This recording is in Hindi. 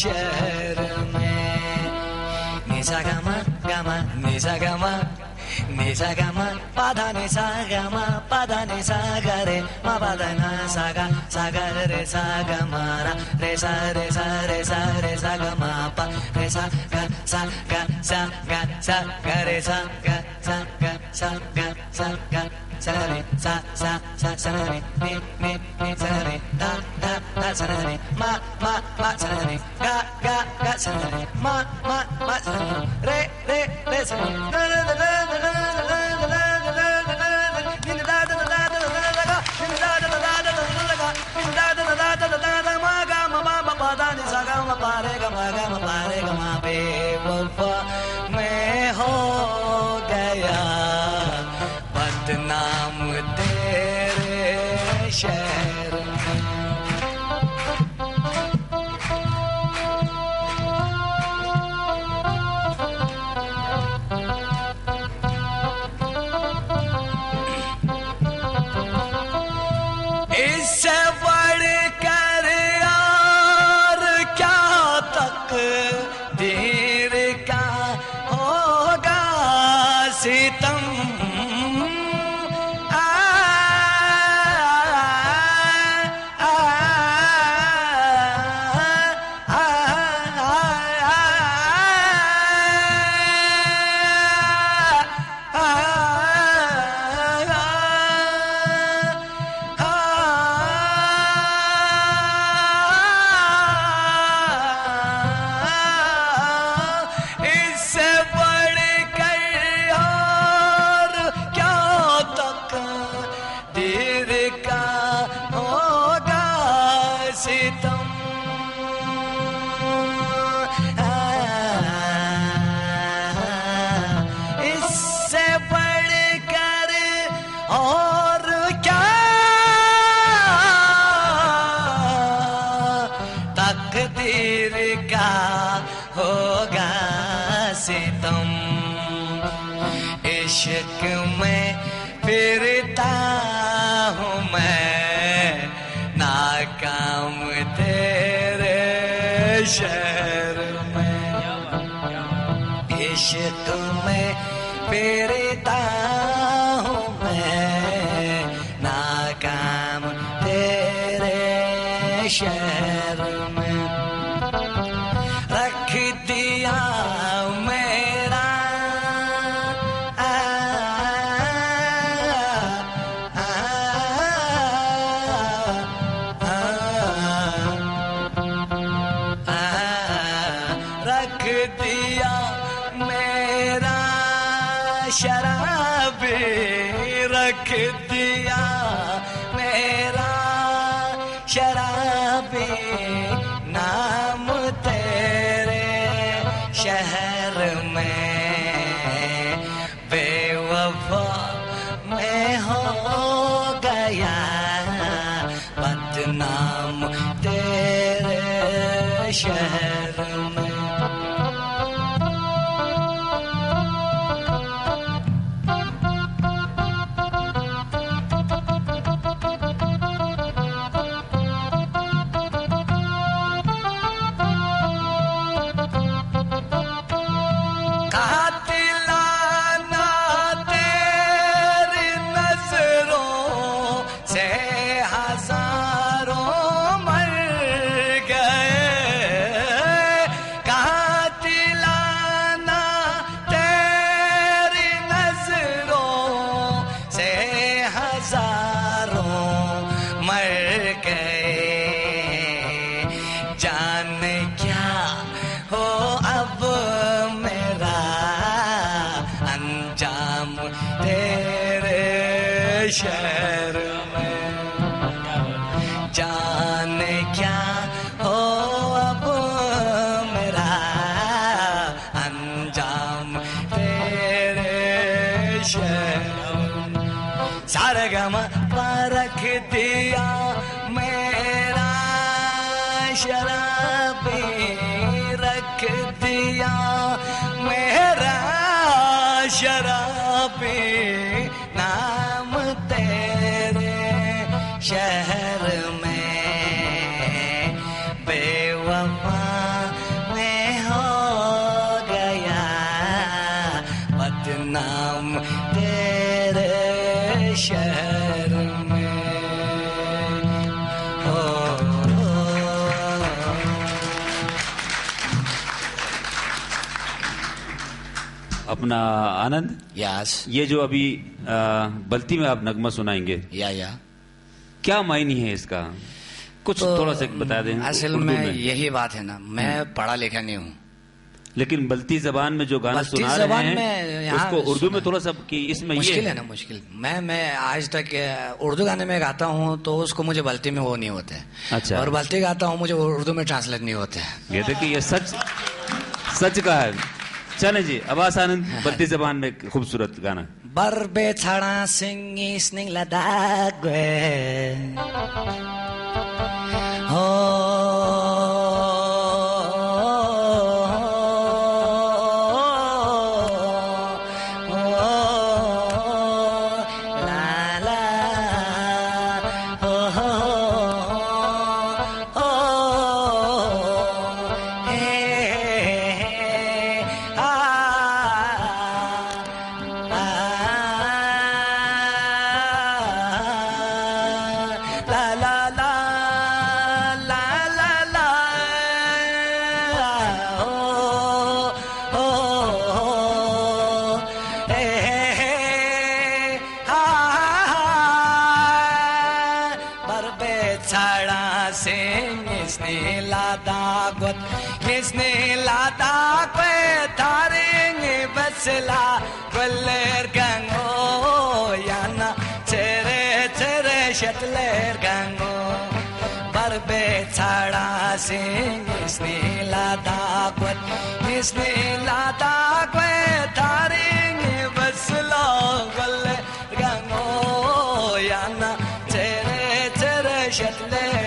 शहर में। निसा गमा गमा निसा गमा निसा गमा पाधा निसा गमा पाधा निसा गरे मा पाधा ना सा गा रे सा गमा रे सा रे सा रे सा रे सा गमा पा रे सा गा सा गा सा गा रे सा गा सा गा सा गा सा गा सा रे सा सा सा सा रे नि सा रे दा सा रे मा सा रे गा सा रे मा सा रे रे सा रे मैं हो गया बदनाम तेरे शहर में। इससे बढ़कर यार क्या तकदीर का होगा सितम। इससे बढ़कर और क्या तकदीर का होगा सितम। इश्क में फिरता हूँ मैं नाकाम तेरे शहर में। इश्क में फिरता हूँ मैं नाकाम तेरे शहर में। रख दिया मेरा रख दिया मेरा शराबी, रख दिया मेरा शराबी नाम तेरे शहर में। बेवफा मैं हो गया बदनाम तेरे शहर में। जाने क्या हो अब मेरा अंजाम तेरे शहर में। जाने क्या हो अब मेरा अंजाम तेरे शहर में। सारेगामा रख दिया मेरा शराबी, रख दिया मेरा शराबी नाम तेरे शहर में। बेवफा नाम तेरे शहर में हो। अपना आनंद, यस, ये जो अभी बल्ती में आप नगमा सुनाएंगे, या क्या मायने है इसका? कुछ तो थोड़ा सा बता दें। असल में यही बात है ना, मैं पढ़ा लिखा नहीं हूँ, लेकिन बल्ती जबान में जो गाना सुना रहे हैं उसको उर्दू में थोड़ा सा कि इसमें मुश्किल ये है ना, मुश्किल। मैं आज तक उर्दू गाने में गाता हूँ तो उसको मुझे बल्ती में वो नहीं होते। अच्छा। और बल्ती गाता हूँ मुझे उर्दू में ट्रांसलेट नहीं होते। ये देखिए, ये सच का है। चले जी, अब्बास आनंद, बल्ती जबान में खूबसूरत गाना। बरबे छड़ा सिंगी स्निंग लदाग हो Sela kweller gango yana chere chere shetler gango barbe chada sing isnila dakwat taring basla kweller gango yana chere chere shetler